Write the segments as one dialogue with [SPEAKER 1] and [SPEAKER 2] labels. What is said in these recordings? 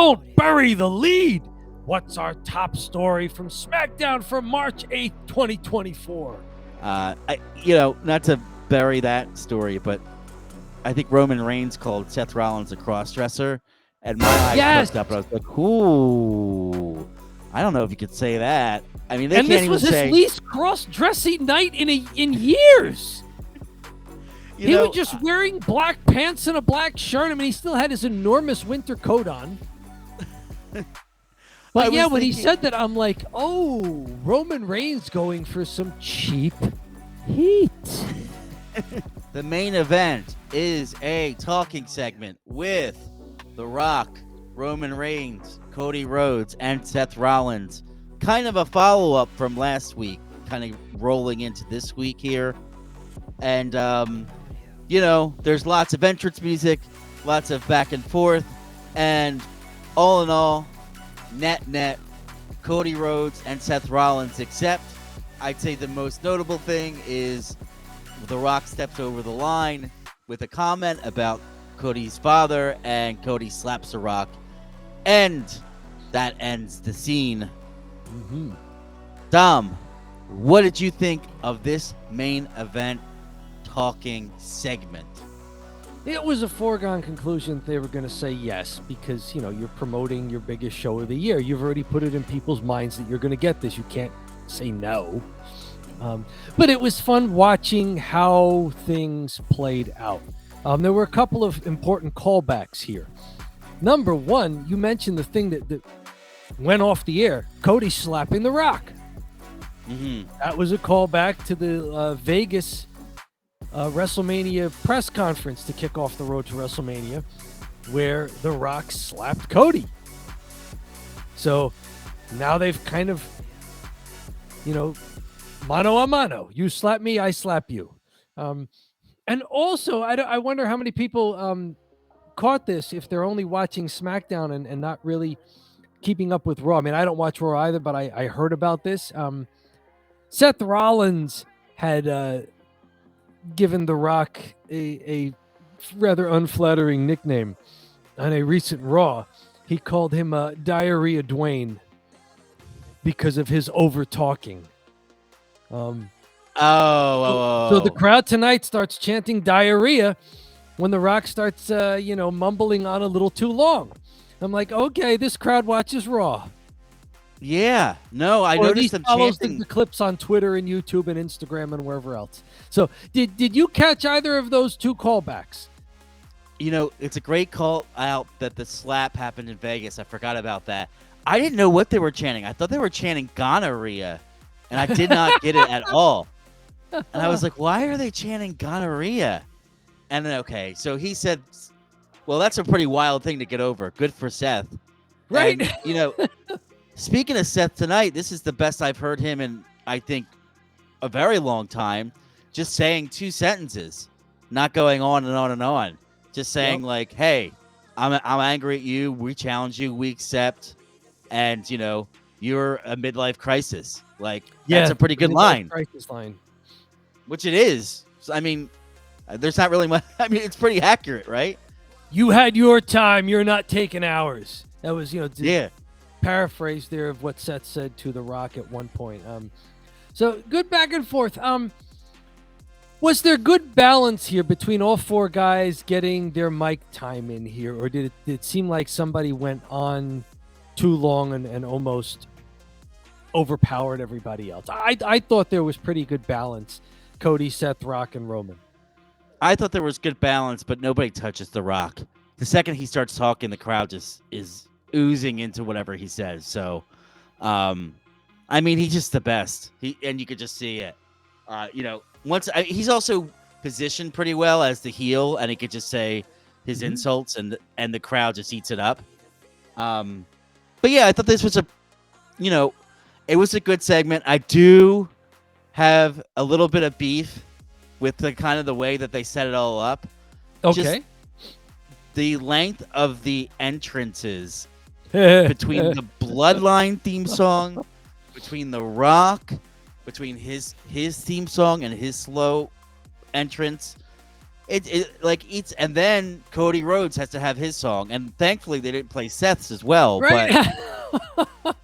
[SPEAKER 1] Don't bury the lead. What's our top story from SmackDown from March 8th, 2024?
[SPEAKER 2] Not to bury that story, but I think Roman Reigns called Seth Rollins a crossdresser, and my eyes perked up, and I was like, ooh, I don't know if you could say that. I mean,
[SPEAKER 1] this was his least cross-dressing night in years. He was just wearing black pants and a black shirt. I mean, he still had his enormous winter coat on. But when he said that, I'm like, oh, Roman Reigns going for some cheap heat.
[SPEAKER 2] The main event is a talking segment with The Rock, Roman Reigns, Cody Rhodes, and Seth Rollins. Kind of a follow-up from last week, kind of rolling into this week here. And, there's lots of entrance music, lots of back and forth, and all in all, net, Cody Rhodes and Seth Rollins, except I'd say the most notable thing is The Rock steps over the line with a comment about Cody's father, and Cody slaps The Rock, and that ends the scene.
[SPEAKER 1] Mm-hmm.
[SPEAKER 2] Dom, what did you think of this main event talking segment?
[SPEAKER 1] It was a foregone conclusion they were going to say yes, because, you're promoting your biggest show of the year. You've already put it in people's minds that you're going to get this. You can't say no. But it was fun watching how things played out. There were a couple of important callbacks here. Number one, you mentioned the thing that went off the air, Cody slapping The Rock.
[SPEAKER 2] Mm-hmm.
[SPEAKER 1] That was a callback to the Vegas WrestleMania press conference to kick off the road to WrestleMania, where The Rock slapped Cody. So now they've kind of, mano a mano. You slap me, I slap you. And also, I wonder how many people caught this if they're only watching SmackDown and not really keeping up with Raw. I mean, I don't watch Raw either, but I heard about this. Seth Rollins had given The Rock a rather unflattering nickname on a recent Raw. He called him Diarrhea Dwayne because of his over-talking. So the crowd tonight starts chanting diarrhea when The Rock starts, mumbling on a little too long. I'm like, okay, this crowd watches Raw.
[SPEAKER 2] Yeah, no, I noticed them chanting
[SPEAKER 1] the clips on Twitter and YouTube and Instagram and wherever else. So did you catch either of those two callbacks?
[SPEAKER 2] It's a great call out that the slap happened in Vegas. I forgot about that. I didn't know what they were chanting. I thought they were chanting gonorrhea, and I did not get it at all. And I was like, why are they chanting gonorrhea? And then, okay, so he said, well, that's a pretty wild thing to get over. Good for Seth.
[SPEAKER 1] Right.
[SPEAKER 2] And, speaking of Seth tonight, this is the best I've heard him in, I think, a very long time. Just saying two sentences, not going on and on and on. Just saying like, hey, I'm angry at you. We challenge you. We accept. And, you're a midlife crisis. Like, that's a pretty good line.
[SPEAKER 1] Crisis line.
[SPEAKER 2] Which it is. I mean, there's not really much. I mean, it's pretty accurate, right?
[SPEAKER 1] You had your time. You're not taking ours. That was,
[SPEAKER 2] yeah.
[SPEAKER 1] Paraphrase there of what Seth said to The Rock at one point. So good back and forth. Was there good balance here between all four guys getting their mic time in here, or did it seem like somebody went on too long and almost overpowered everybody else? I thought there was pretty good balance. Cody, Seth, Rock, and Roman.
[SPEAKER 2] I thought there was good balance, but nobody touches The Rock. The second he starts talking, the crowd just is oozing into whatever he says. So, he's just the best. And you could just see it. He's also positioned pretty well as the heel, and he could just say his insults, and the crowd just eats it up. But yeah, I thought this was it was a good segment. I do have a little bit of beef with the kind of the way that they set it all up.
[SPEAKER 1] Okay.
[SPEAKER 2] Just the length of the entrances between the Bloodline theme song, between The Rock, between his theme song and his slow entrance. and then Cody Rhodes has to have his song, and thankfully they didn't play Seth's as well.
[SPEAKER 1] Right.
[SPEAKER 2] But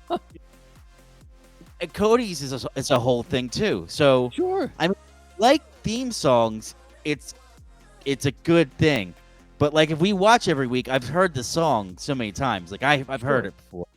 [SPEAKER 2] and Cody's is a whole thing too. So
[SPEAKER 1] Sure.
[SPEAKER 2] I mean, like theme songs, it's a good thing. But like if we watch every week, I've heard the song so many times. Like I've heard
[SPEAKER 1] Sure.
[SPEAKER 2] it before.